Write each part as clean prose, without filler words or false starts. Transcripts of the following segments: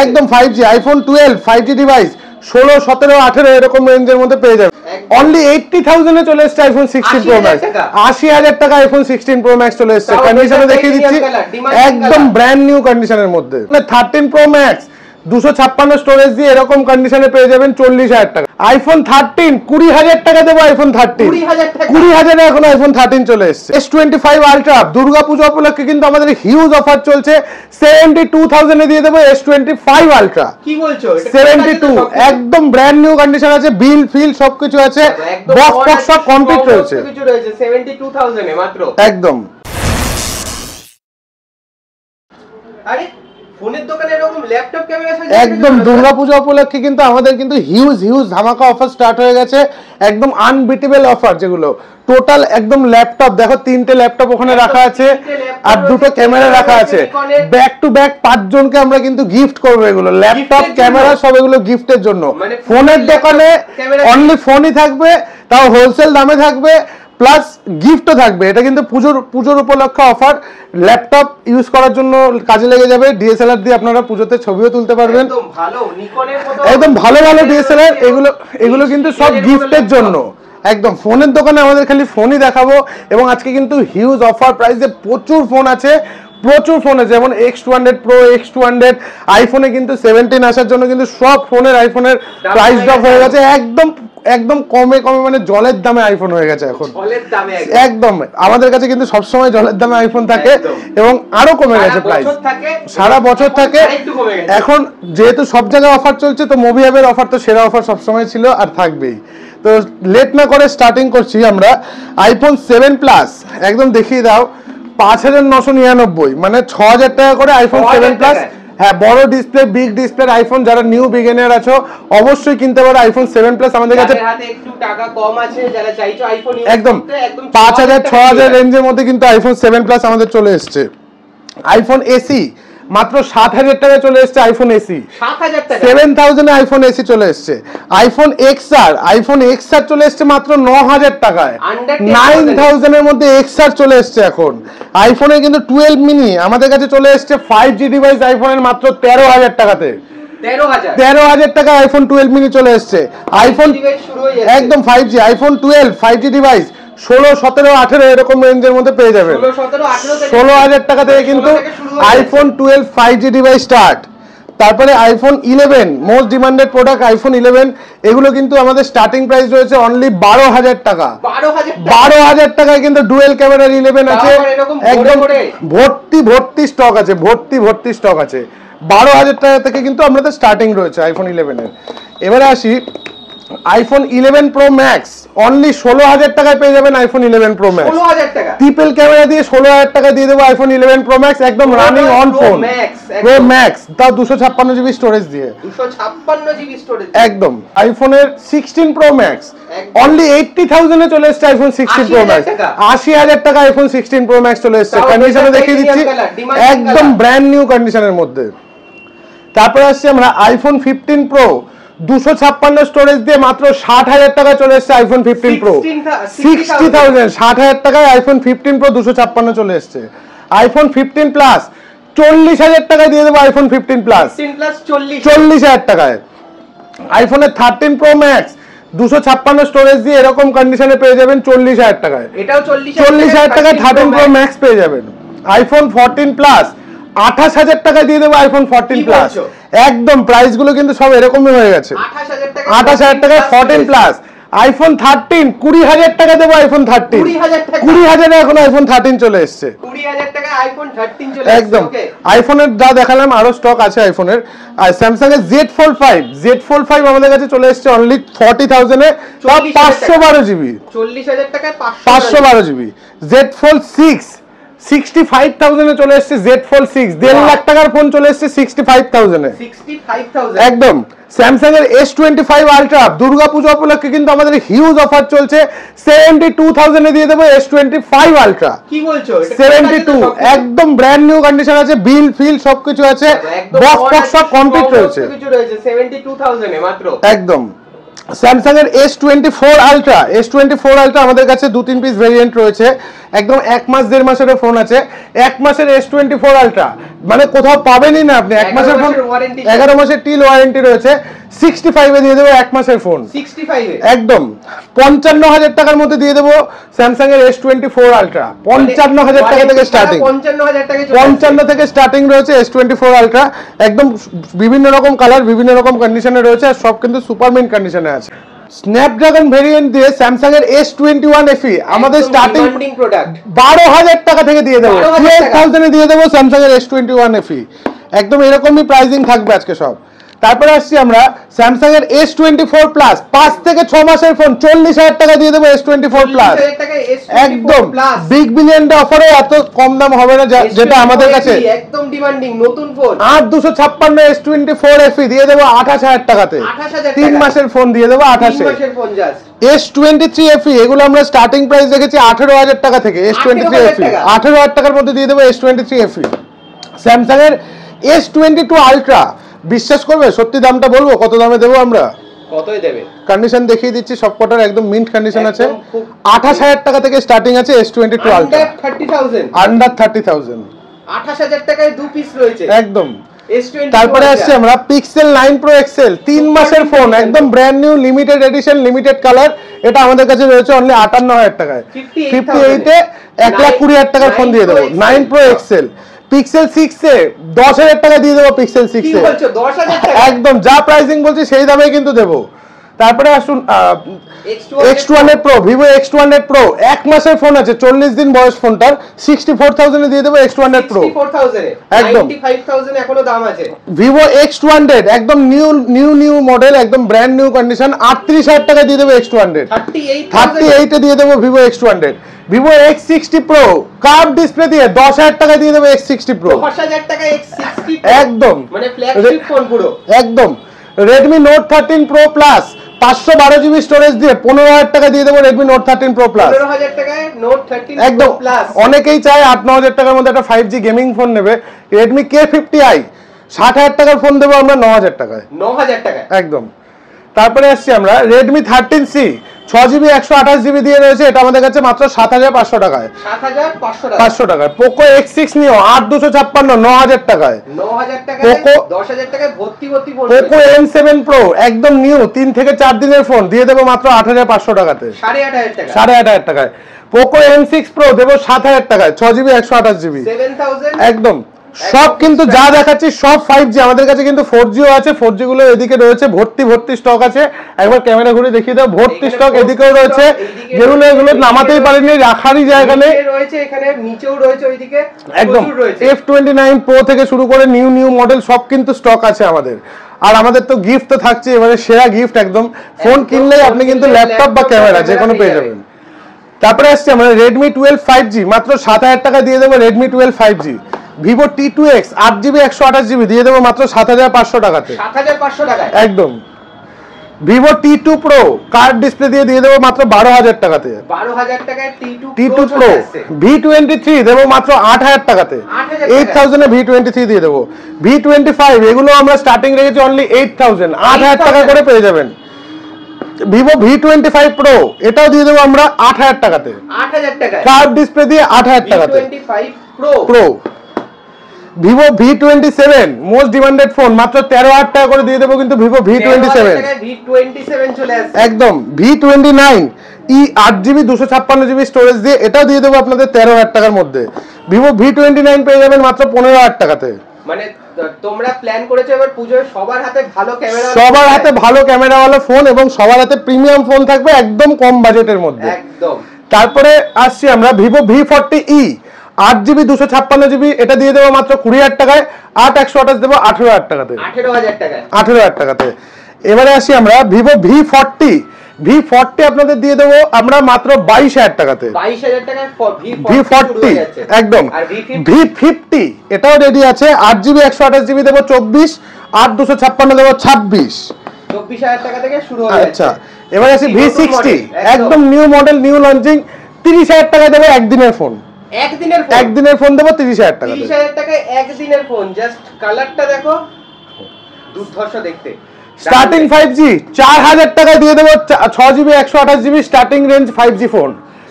একদম 5G iPhone 12 5G device 16 17 18 এরকম রেঞ্জের মধ্যে পেয়ে যাবেন। অনলি 80,000 এ চলে এসেছে আইফোন 16 প্রো ম্যাক্স। 80,000 টাকা আইফোন 16 প্রো ম্যাক্স চলে এসেছে। কন্ডিশনে দেখিয়ে দিচ্ছি, একদম ব্র্যান্ড নিউ কন্ডিশনের মধ্যে। 13 প্রো ম্যাক্স 256 স্টোরেজ দিয়ে এরকম কন্ডিশনে পেয়ে যাবেন 40,000 টাকা। আইফোন 13 20,000 টাকা দেবো। আইফোন 13 20,000 এ এখন আইফোন 13 চলে এসেছে। S25 আলট্রা দুর্গাপূজা উপলক্ষে কিন্তু আমাদের হিউজ অফার চলছে। 72,000 এ দিয়ে দেবো S25 আলট্রা। কি বলছো? 72 একদম ব্র্যান্ড নিউ কন্ডিশন আছে, বিল ফিল সবকিছু আছে, বক্স বক্স সব কমপ্লিট রয়েছে। সবকিছু রয়েছে 72,000 এ মাত্র। একদম। আরে ফোনের দোকানে এরকম ল্যাপটপ ক্যামেরা সাথে একদম দুর্গাপূজা উপলক্ষে কিন্তু আমাদের কিন্তু হিউজ ধামাকা অফার স্টার্ট হয়ে গেছে। একদম আনবিটেবল অফার, যেগুলো টোটাল একদম ল্যাপটপ দেখো, 3টে ল্যাপটপ ওখানে রাখা আছে আর 2টো ক্যামেরা রাখা আছে। ব্যাক টু ব্যাক 5 জনকে আমরা কিন্তু গিফট করব এগুলো, ল্যাপটপ ক্যামেরা সব এগুলো গিফটের জন্য। ফোনের দোকানে অনলি ফোনই থাকবে, তাও হোলসেল দামে থাকবে, প্লাস গিফটও থাকবে। এটা কিন্তু পুজোর উপলক্ষে অফার। ল্যাপটপ ইউজ করার জন্য কাজে লেগে যাবে। ডিএসএলআর দিয়ে আপনারা পুজোতে ছবিও তুলতে পারবেন। একদম ভালো ডিএসএলআর, এগুলো কিন্তু সব গিফটের জন্য। একদম ফোনের দোকানে আমাদের খালি ফোনই দেখাবো। এবং আজকে কিন্তু হিউজ অফার প্রাইসে প্রচুর ফোন আছে, যেমন X200 Pro, X200 আইফোনে কিন্তু 17 আসার জন্য কিন্তু সব ফোনের আইফোনের প্রাইস ড্রপ হয়ে গেছে। একদম কমে মানে জলের দামে আইফোন হয়ে গেছে এখন। একদম আমাদের কাছে কিন্তু সবসময় জলের দামে আইফোন থাকে এবং আরো কমে গেছে প্রাইস, সারা বছর থাকে। এখন যেহেতু সব জায়গায় অফার চলছে, তো মুভি হ্যাবের অফার তো সেরা অফার সবসময় ছিল আর থাকবেই। তো লেট না করে স্টার্টিং করছি আমরা। আইফোন 7 প্লাস একদম দেখিয়ে দাও, 5,999 মানে 6,000 টাকা করে আইফোন 7 প্লাস। হ্যাঁ, বড় ডিসপ্লে, বিগ ডিসপ্লে আইফোন যারা নিউ বিগিনার আছো অবশ্যই কিনতে পারো আইফোন 7 প্লাস। আমাদের কাছে একটু টাকা কম আছে, যারা চাইছো আইফোন একদম 5,000-6,000 রেঞ্জের মধ্যে কিন্তু আইফোন 7 প্লাস আমাদের চলে এসেছে। আইফোন এসি মাত্র 7,000 টাকা চলে এসেছে। আইফোন এসি 7,000 এ আইফোন এসি চলে এসেছে। আইফোন এক্সআর চলে এসেছে মাত্র 9,000 টাকায়। 9,000 এর মধ্যে এক্সআর চলে এসেছে এখন। আইফোনে কিন্তু 12 মিনি আমাদের কাছে চলে এসেছে 5G ডিভাইস আইফোনের মাত্র 13,000 টাকাতে। 13,000 টাকা আইফোন 12 মিনি চলে এসেছে। আইফোন একদম 5G আইফোন 12 5G ডিভাইস 16 17 18 এরকম রেঞ্জের মধ্যে পেয়ে যাবেন। 16,000 টাকা থেকে কিন্তু আইফোন 12 5G ডিভাইস স্টার্ট। তারপরে iPhone 11 most demanded product iPhone 11, এগুলো কিন্তু আমাদের স্টার্টিং প্রাইস রয়েছে অনলি 12,000 টাকা। 12,000 টাকায় কিন্তু ডুয়েল ক্যামেরার 11 আছে। একদম ভর্তি স্টক আছে, ভর্তি স্টক আছে। 12,000 টাকা থেকে কিন্তু আমাদের স্টার্টিং রয়েছে আইফোন 11 এর। এবারে আসি আইফোন 11 প্রো ম্যাক্স অনলি 16,000 টাকায় পেয়ে যাবেন। আইফোন 11 প্রো ম্যাক্স 16,000 টাকা ট্রিপল ক্যামেরা দিয়ে 16,000 টাকা দিয়ে দেবো আইফোন 11 প্রো ম্যাক্স, একদম running on phone pro max, তাও 256 জিবি স্টোরেজ দিয়ে। 256 জিবি স্টোরেজ একদম। আইফোনের 16 প্রো ম্যাক্স অনলি 80,000 এ চলে এসেছে আইফোন 16 প্রো ম্যাক্স। 80,000 টাকা আইফোন 16 প্রো ম্যাক্স চলে এসেছে। কন্ডিশনে দেখিয়ে দিচ্ছি, একদম ব্র্যান্ড নিউ কন্ডিশনের মধ্যে। তারপরে আসছি আমরা আইফোন 15 প্রো 256 স্টোরেজ দিয়ে মাত্র 60,000 টাকা চলে এসেছে আইফোন 15 প্রো। 60,000 60,000 টাকায় আইফোন 15 প্রো 256 চলে এসেছে। আইফোন 15 প্লাস 40,000 টাকায় দিয়ে দেবো আইফোন 15 প্লাস 40,000 টাকায়। আইফোনের 13 প্রো ম্যাক্স 256 স্টোরেজ দিয়ে এরকম কন্ডিশনে পেয়ে যাবেন 40,000 টাকায়। এটাও 40,000 টাকায় 13 প্রো ম্যাক্স পেয়ে যাবেন। আইফোন 14 প্লাস 28,000 টাকা দিয়ে দেবো আইফোন 14 প্লাস। একদম প্রাইস গুলো কিন্তু সব এরকমই হয়ে গেছে। 28,000 টাকায় 14 প্লাস। আইফোন 13 20,000 টাকা দেবো আইফোন 13। 20,000 এখন আইফোন 13 চলে এসেছে। 20,000 টাকায় আইফোন 13 চলে এসেছে। একদম। আইফোনের যা দেখালাম আরো স্টক আছে আইফোনের। আর স্যামসাং এর Z Fold 5 আমাদের কাছে চলে এসেছে অনলি 40,000 এ, 512 জিবি। 40,000 টাকায় 512 জিবি। Z Fold 6 65,000 এ চলে এসেছে। Z Fold 6 1.5 লাখ টাকার ফোন চলে এসেছে 65,000 এ। 65,000 একদম। স্যামসাং এর S25 আলট্রা দুর্গাপূজা উপলক্ষে কিন্তু আমাদের হিউজ অফার চলছে। 72,000 এ দিয়ে দেবো S25 আলট্রা। কি বলছো? 72 একদম ব্র্যান্ড নিউ কন্ডিশন আছে, বিল ফিল সবকিছু আছে, বক্স সব কমপ্লিট রয়েছে। 72,000 এ মাত্র। একদম। স্যামসাং এর S24 আলট্রা, S24 আলট্রা আমাদের কাছে 2-3 পিস ভেরিয়েন্ট রয়েছে, একদম 1 মাস 1.5 মাসের ফোন আছে। 1 মাসের S24 আলট্রা মানে কোথাও পাবেনই না আপনি। 1 মাসের ফোন, 11 মাসের টিল ওয়ারেন্টি রয়েছে। 65 এ দিয়ে দেবো 1 মাসের ফোন, 65 এ একদম 55,000 টাকার মধ্যে দিয়ে দেবো স্যামসাং এর S24 আলট্রা। 55,000 টাকা থেকে স্টার্টিং, 55,000 টাকা 55 থেকে স্টার্টিং রয়েছে S24 আলট্রা। একদম বিভিন্ন রকম কালার, বিভিন্ন রকম কন্ডিশনে রয়েছে, আর সব কিন্তু সুপার মিন্ট কন্ডিশনে আছে। স্ন্যাপড্রাগন ভেরিয়েন্ট দিয়ে স্যামসাং এর S21 FE আমাদের স্টার্টিং প্রোডাক্ট 12,000 টাকা থেকে দিয়ে দেবো, 12,000 এ দিয়ে দেবো স্যামসাং এর S21 FE। একদম এরকমই প্রাইসিং থাকবে আজকে সব। তারপরে আসছি আমরা স্যামসাং এর S24 প্লাস, 5 থেকে 6 মাসের ফোন 40,000 টাকা দিয়ে দেবো S24 প্লাস। একদম বিগ বিলিয়ন ডে অফারে এত কম দাম হবে না, যেটা আমাদের কাছে একদম ডিমান্ডিং নতুন ফোন। 8256 S24 FE দিয়ে দেবো 28,000 টাকাতে, 3 মাসের ফোন দিয়ে দেবো 28 এ। S23 FE এগুলো আমরা স্টার্টিং প্রাইস রেখেছি 18,000 টাকা থেকে। S23 FE 18,000 টাকার মধ্যে দিয়ে দেবো S23 FE। স্যামসাং এর S22 আলট্রা, বিশ্বাস করবে সত্যি দামটা বলবো কত দামে দেবো আমরা? কতই দেবে? কন্ডিশন দেখিয়ে দিচ্ছি, সবকটার একদম মিন্ট কন্ডিশন আছে। 28,000 টাকা থেকে স্টার্টিং আছে S22 আলট্রা, আন্ডার 30,000, 28,000 টাকায় 2 পিস রয়েছে একদম। তারপরে আসছে আমরা পিক্সেল 9 Pro XL, 3 মাসের ফোন, একদম brand new, limited edition, limited colour. এটা আমাদের কাছে রয়েছে অনলি 58,000 টাকায়। 58 এ 1,20,000 টাকার ফোন দিয়ে দেবো 9 Pro XL। পিক্সেল 6 এ 10,000 টাকা দিয়ে দেবো পিক্সেল 6 কি এ, বলছো 10,000 টাকা? একদম যা প্রাইসিং বলছি সেই দামে কিন্তু দেবো। তারপরে আসুন X200 Pro, Vivo X200 Pro 1 মাসের ফোন আছে, 40 দিন বয়স ফোনটার, 64,000 এ দিয়ে দেবো X200 Pro, 64,000 এ, একদম 95,000 এখনো দাম আছে। Vivo X200 একদম নিউ মডেল, একদম ব্র্যান্ড নিউ কন্ডিশন, 38,000 টাকা দিয়ে দেবো X200। 38 এ দিয়ে দেবো Vivo X200। Vivo X60 Pro curve display দিয়ে 10,000 টাকা দিয়ে দেবো X60 Pro, 10,000 টাকা X60 Pro, একদম মানে ফ্ল্যাগশিপ ফোন পুরো একদম। Redmi Note 13 Pro Plus 512 GB storage দিয়ে 15,000 টাকা দিয়ে দেবো Redmi Note 13 Pro Plus, 15,000 টাকায় Note 13 একদম। Pro Plus। অনেকেই চায় 8-9,000 টাকার মধ্যে একটা 5G গেমিং ফোন নেবে, Redmi K50i 60,000 টাকার ফোন দেবো আমরা 9,000 টাকায়, 9,000 টাকায় একদম। তারপরে আসছি আমরা Redmi 13C 6GB 128GB দিয়ে রয়েছে, এটা আমাদের কাছে মাত্র 7,500 টাকায়, 7,500 টাকায়। Poco X6 Neo 8,256 9,000 টাকায়, 9,000 টাকায়, Poco- 10,000 টাকায় ভর্তি ফোন। Poco M7 Pro একদম নিউ 3 থেকে 4 দিনের ফোন দিয়ে দেবো মাত্র 8,500 টাকাতে, 8,500 টাকা, 8,500 টাকায়। Poco M6 Pro দেবো 7,000 টাকায়, 6GB 128GB, 7,000 একদম। সব কিন্তু যা দেখাচ্ছি সব 5G, আমাদের কাছে কিন্তু 4Gও আছে, 4G গুলো এদিকে রয়েছে, ভর্তি স্টক আছে। একবার ক্যামেরা ঘুরে দেখিয়ে দাও, ভর্তি স্টক এদিকেও রয়েছে, যেগুলো এগুলো নামাতেই পারিনি, রাখারই জায়গা নেই, রয়েছে এখানে, নিচেও রয়েছে ওইদিকে, একদম। F29 Pro থেকে শুরু করে নিউ মডেল সব কিন্তু স্টক আছে আমাদের। আর আমাদের তো গিফট তো থাকছে, এবারে সেরা গিফট একদম, ফোন কিনলেই আপনি কিন্তু ল্যাপটপ বা ক্যামেরা যে কোনো পেয়ে যাবেন। তারপরে আসছে আমরা Redmi 12 5G মাত্র 7,000 টাকা দিয়ে দেবো Redmi 12 5G। Vivo T2X 8GB 128GB দিয়ে দেবো মাত্র 7,500 টাকাতে, 7,500 টাকায়, একদম। Vivo T2 Pro card display দিয়ে দেবো মাত্র 12,000 টাকাতে, 12,000 টাকায় T2 Pro। V23 দেবো মাত্র 8,000 টাকাতে, 8,000 এ V23 দিয়ে দেবো। V25 এগুলো আমরা স্টার্টিং রেখেছি অনলি 8,000, 8,000 টাকা করে পেয়ে যাবেন। Vivo V25 Pro এটাও দিয়ে দেবো আমরা 8,000 টাকাতে, 8,000 টাকায়, কার্ভ ডিসপ্লে দিয়ে 8,000 টাকাতে, V25 Pro। Vivo V27 most demanded phone মাত্র 13,000 টাকা করে দিয়ে দেবো কিন্তু Vivo V27, V27 চলে আসছে, একদম। V29 8GB 256GB স্টোরেজ দিয়ে এটাও দিয়ে দেবো আপনাদের 13,000 টাকার মধ্যে। Vivo V29 পেয়ে যাবেন মাত্র 15,000 টাকাতে। মানে তোমরা প্ল্যান করেছো এবার পুজোয় সবার হাতে ভালো ক্যামেরা, সবার হাতে ভালো ক্যামেরাওয়ালা ফোন এবং সবার হাতে প্রিমিয়াম ফোন থাকবে একদম কম বাজেটের মধ্যে, একদম। তারপরে আসছি আমরা Vivo V40e 8GB 256GB এটা দিয়ে দেবো মাত্র 20,000 টাকায়, 8/128 দেবো 18,000 টাকাতে, 18,000 টাকায়, 18,000 টাকাতে। এবারে আসি আমরা Vivo V40 আপনাদের দিয়ে দেবো আমরা মাত্র 22,000 টাকাতে, 22,000 টাকায় V40 একদম। V50 এটাও রেডি আছে, 8GB 128GB দেবো 24, 8/256 দেবো 26, 24,000 টাকা থেকে শুরু হয়ে আচ্ছা। এবারে আসি V60 একদম নিউ মডেল, নিউ লঞ্চিং, 30,000 টাকা দেবো একদিনের ফোন, একদিনের ফোন দেবো 30,000 টাকা, 30,000 টাকায় একদিনের ফোন। জাস্ট কালারটা দেখো, দুর্ধর্ষ দেখতে। স্টার্টিং 5G 4000 টাকায় দিয়ে দেবো 6GB 128GB starting range 5G phone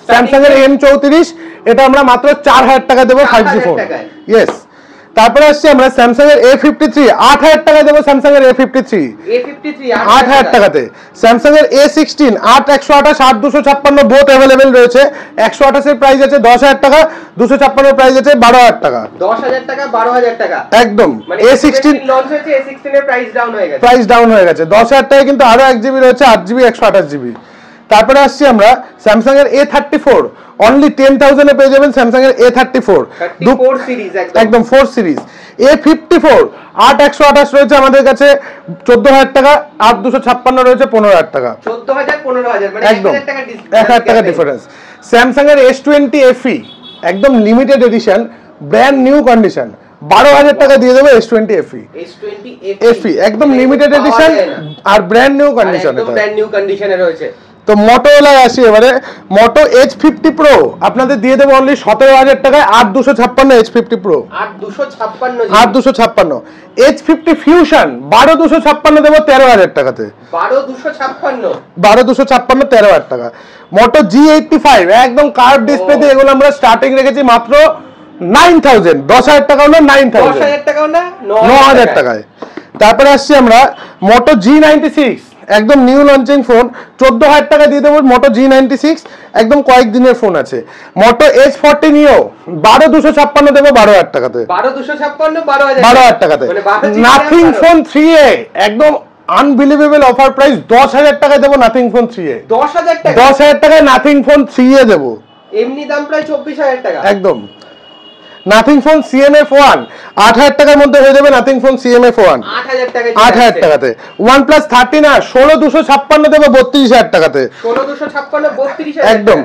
Samsung এর M34 এটা আমরা মাত্র 4000 টাকা দেবো 5G ফোন ইয়েস তারপরে আসছি আমরা স্যামসাং এর A53 8000 টাকা দেবো স্যামসাং এর A53 8000 টাকাতে স্যামসাং এর A16 8128 8256 বোথ अवेलेबल রয়েছে 128 এর প্রাইস আছে 10000 টাকা 256 এর প্রাইস আছে 12000 টাকা 10000 টাকা 12000 টাকা একদম A16 লঞ্চ হয়েছে A16 এর প্রাইস ডাউন হয়ে গেছে 10000 টাকা কিন্তু আরো 1GB রয়েছে 8GB 128GB তারপরে আসছি আমরা স্যামসাং এর A34 অনলি 10000 এ পেয়ে যাবেন স্যামসাং এর A34 4 সিরিজ একদম 4 সিরিজ A54 8128 রয়েছে আমাদের কাছে 14000 টাকা 8256 রয়েছে 15000 টাকা 14000 15000 মানে 1000 টাকা 1000 টাকা ডিফারেন্স স্যামসাং এর S20 FE একদম limited edition brand new condition 12000 টাকা দিয়ে দেবো S20 FE FE একদম লিমিটেড এডিশন আর ব্র্যান্ড নিউ কন্ডিশন একদম ব্র্যান্ড নিউ কন্ডিশনে রয়েছে তো মোটোরোলা আসি এবারে মোটো H50 Pro আপনাদের দিয়ে দেবো অনলি 17000 টাকায় 8256 H50 Pro 8256 H50 Fusion 12256 দেবো 13000 টাকাতে 12256 13000 টাকা মোটো G85 একদম কার্ভ ডিসপ্লে দিয়ে এগুলো আমরা স্টার্টিং রেখেছি মাত্র 9000 10000 টাকাও না 10000 টাকাও না 9000 টাকায় তারপরে আসছি আমরা মোটো G96 একদম নিউ লঞ্চিং ফোন 14000 টাকা দিয়ে দেবো মোটো G96 একদম কয়েকদিনের ফোন আছে মোটো H40 নিও 12256 দেবো 12000 টাকাতে 12000 টাকাতে নাথিং ফোন 3A একদম আনবিলিভেবল অফার প্রাইস 10000 টাকায় দেবো নাথিং ফোন 3A 10000 টাকায় নাথিং ফোন 3A দেবো এমনি দাম প্রায় 24000 টাকা একদম নাথিং ফোন CMF1 8000 টাকার মধ্যে হয়ে যাবে নাথিং ফোন CMF1 8000 টাকাতে OnePlus 13 আর 16256 দেবো 32000 টাকাতে 16256 একদম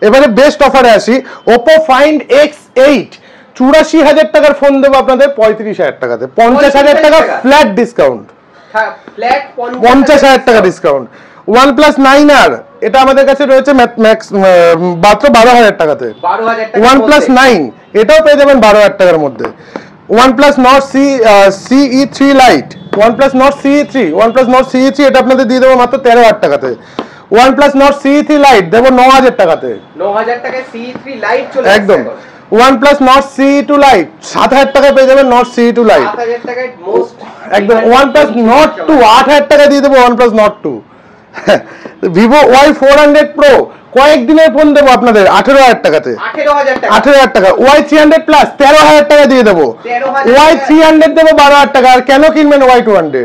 এবারে বেস্ট অফারে আসি Oppo Find X8 84000 টাকার ফোন দেবো আপনাদের 35000 টাকাতে 50000 টাকা ফ্ল্যাট ডিসকাউন্ট ফ্ল্যাট 50000 টাকা ডিসকাউন্ট OnePlus 9R এটা আমাদের কাছে রয়েছে ম্যাক্স মাত্র 12000 টাকাতে 12000 টাকা OnePlus 9 এটাও পেয়ে যাবেন 12000 টাকার মধ্যে OnePlus Nord CE3 Lite OnePlus Nord CE3 এটা আপনাদের দিয়ে দেবো মাত্র 13000 টাকাতে OnePlus Nord CE3 Lite দেবো 9000 টাকাতে 9000 টাকায় CE3 Lite চলে একদম OnePlus Nord CE2 Lite 7000 টাকায় পেয়ে যাবেন Nord CE2 Lite 7000 টাকায় মোস্ট একদম OnePlus Nord 2 8000 টাকা দিয়ে দেবো OnePlus Nord 2 Vivo Y400 Pro কয়েকদিনের ফোন দেবো আপনাদের 18000 টাকাতে 18000 টাকা Y300 Plus 13000 টাকা দিয়ে দেবো Y300 দেবো 12000 টাকা আর কেন কিনবেন Y200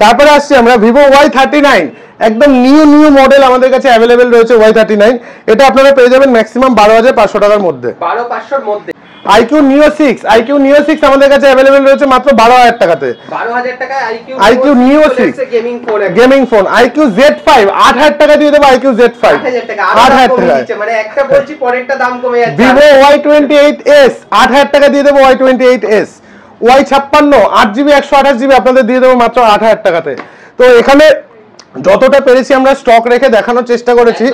তারপরে আসছি আমরা Vivo Y39 একদম নিউ মডেল আমাদের কাছে अवेलेबल রয়েছে Y39 এটা আপনারা পেয়ে যাবেন ম্যাক্সিমাম 12500 টাকার মধ্যে 12500 এর মধ্যে IQ Neo 6 আমাদের কাছে अवेलेबल রয়েছে মাত্র 12000 টাকাতে 12000 টাকায় IQ Neo 6 gaming phone IQ Z5 8000 টাকা দিয়ে দেব IQ Z5 8000 টাকা 8000 টাকা মানে একটা বলছি পরেরটা দাম কমে যাচ্ছে Vivo Y28s 8000 টাকা দিয়ে দেব Y28s Y56 8GB 128GB আপনাদের দিয়ে দেব মাত্র 8000 টাকাতে তো এখানে যতটা পেরেছি আমরা স্টক রেখে দেখানোর চেষ্টা করেছি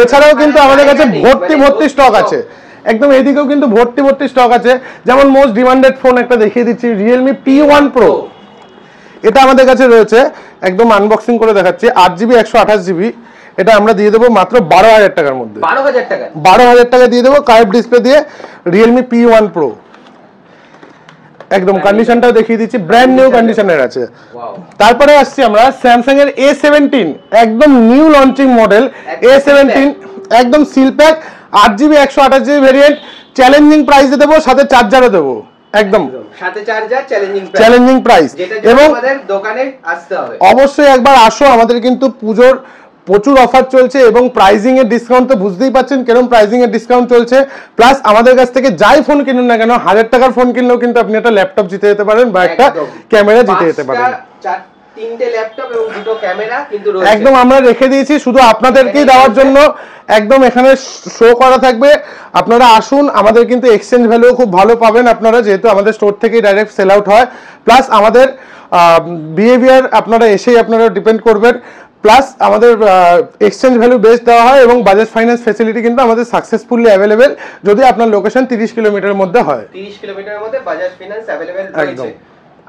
এছাড়াও কিন্তু আমাদের কাছে ভর্তি স্টক আছে একদম এদিকেও কিন্তু ভর্তি স্টক আছে যেমন মোস্ট ডিমান্ডেড ফোন একটা দেখিয়ে দিচ্ছি Realme P1 Pro এটা আমাদের কাছে রয়েছে একদম আনবক্সিং করে দেখাচ্ছি 8GB 128GB এটা আমরা দিয়ে দেবো মাত্র 12000 টাকার মধ্যে 12000 টাকা দিয়ে দেবো কার্ভ ডিসপ্লে দিয়ে Realme P1 Pro একদম কন্ডিশনটাও দেখিয়ে দিচ্ছি ব্র্যান্ড নিউ কন্ডিশনের আছে তারপরে আসছি আমরা স্যামসাং এর A17 একদম নিউ লঞ্চিং মডেল A17 একদম seal pack 8GB 128GB variant challenging প্রাইসে দেবো সাথে চার্জারও দেবো একদম সাথে চার্জার চ্যালেঞ্জিং প্রাইস এবং আমাদের দোকানে আসতে হবে অবশ্যই একবার আসো আমাদের কিন্তু পূজোর প্রচুর অফার চলছে এবং প্রাইজিং এর ডিসকাউন্ট তো বুঝতেই পাচ্ছেন কিরকম প্রাইজিং এর ডিসকাউন্ট চলছে প্লাস আমাদের কাছ থেকে যাই ফোন কিনুন না কেন 1000 টাকার ফোন কিনলেও কিন্তু আপনি একটা ল্যাপটপ জিতে যেতে পারেন বা একটা ক্যামেরা জিতে যেতে পারেন তিনটে ল্যাপটপ এবং দুটো ক্যামেরা কিন্তু রয়েছে একদম আমরা রেখে দিয়েছি শুধু আপনাদেরকেই দেওয়ার জন্য একদম এখানে শো করা থাকবে আপনারা আসুন আমাদের কিন্তু এক্সচেঞ্জ ভ্যালু খুব ভালো পাবেন আপনারা যেহেতু আমাদের স্টোর থেকেই ডাইরেক্ট সেল আউট হয় প্লাস আমাদের বিহেভিয়ার আপনারা এসেই আপনারা ডিপেন্ড করবেন প্লাস আমাদের এক্সচেঞ্জ ভ্যালু বেস দেওয়া হয় এবং বাজাজ ফাইন্যান্স ফ্যাসিলিটি কিন্তু আমাদের সাকসেসফুলি অ্যাভেলেবেল যদি আপনার লোকেশন 30 কিলোমিটারের মধ্যে হয় 30 কিলোমিটারের মধ্যে বাজাজ ফাইন্যান্স অ্যাভেলেবেল রয়েছে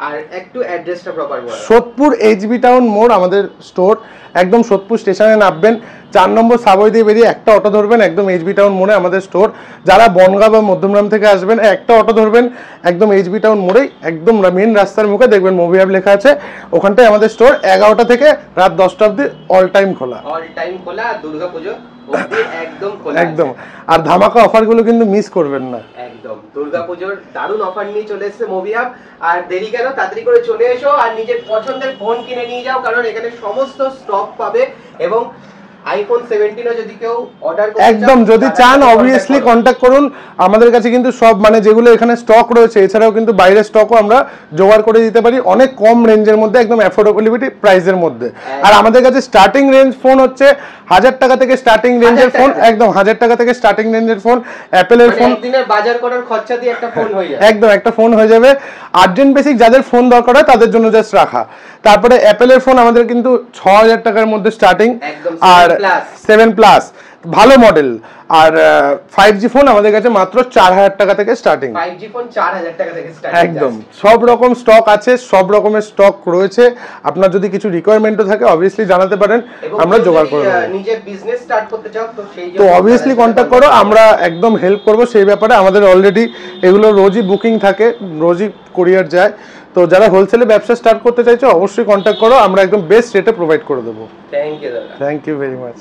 আর একটু অ্যাড্রেসটা প্রপার বলো। সোদপুর এইচবি টাউন মোড় আমাদের স্টোর, একদম সোদপুর স্টেশনে নামবেন, 4 নম্বর সাবওয়ে দিয়ে বেরিয়ে একটা অটো ধরবেন, একদম এইচবি টাউন মোড়ে আমাদের স্টোর। যারা বনগাঁ বা মধ্যমগ্রাম থেকে আসবেন একটা অটো ধরবেন, একদম এইচবি টাউন মোড়েই, একদম মেন রাস্তার মুখে দেখবেন মুভি হাব লেখা আছে, ওখানটায় আমাদের স্টোর। 11টা থেকে রাত 10টা অবধি অল টাইম খোলা। অল টাইম খোলা, আর দুর্গাপুজো অবধি একদম খোলা। একদম। আর ধামাকা অফারগুলো কিন্তু মিস করবেন না। একদম দুর্গাপুজোর দারুণ অফার নিয়ে চলে এসেছে মুভি হাব। আর দেরি কেন, তাড়াতাড়ি করে চলে এসো আর নিজের পছন্দের ফোন কিনে নিয়ে যাও, কারণ এখানে সমস্ত স্টক পাবে। এবং আইফোন 17 ও যদি কেউ অর্ডার করতে একদম যদি চান অবভিয়াসলি কন্ট্যাক্ট করুন। আমাদের কাছে কিন্তু সব মানে যেগুলো এখানে স্টক রয়েছে, এছাড়াও কিন্তু বাইরের স্টকও আমরা জোগাড় করে দিতে পারি অনেক কম রেঞ্জের মধ্যে, একদম অ্যাফোর্ডেবিলিটি প্রাইসের মধ্যে। আর আমাদের কাছে স্টার্টিং রেঞ্জ ফোন হচ্ছে 1000 টাকা থেকে স্টার্টিং রেঞ্জের ফোন, একদম 1000 টাকা থেকে স্টার্টিং রেঞ্জের ফোন। অ্যাপেলের ফোন একদিনের বাজার করার খরচা দিয়ে একটা ফোন হয়ে যাবে, একদম একটা ফোন হয়ে যাবে। আর্জেন্ট বেসিক যাদের ফোন দরকার হয় তাদের জন্য জাস্ট রাখা। তারপরে অ্যাপেলের ফোন আমাদের কিন্তু 6000 টাকার মধ্যে স্টার্টিং, আর 7+ ভালো মডেল। আর 5G ফোন আমাদের কাছে মাত্র 4000 টাকা থেকে স্টার্টিং। 5G ফোন 4000 টাকা থেকে স্টার্টিং। একদম সব রকম স্টক আছে, সব রকমের স্টক রয়েছে। আপনার যদি কিছু রিকোয়ারমেন্টও থাকে অবভিয়াসলি জানাতে পারেন, আমরা জোগাড় করে দেব। নিজের বিজনেস স্টার্ট করতে চাও তো সেই জন্য তো অবভিয়াসলি কন্ট্যাক্ট করো, আমরা একদম হেল্প করব সেই ব্যাপারে। আমাদের অলরেডি এগুলো রোজই বুকিং থাকে, রোজই কুরিয়ার যায়। তো যারা হোলসেলে ব্যবসা স্টার্ট করতে চাইছো অবশ্যই কন্ট্যাক্ট করো, আমরা একদম বেস্ট রেটে প্রোভাইড করে দেবো। থ্যাংক ইউ দাদা, থ্যাংক ইউ ভেরি মাচ।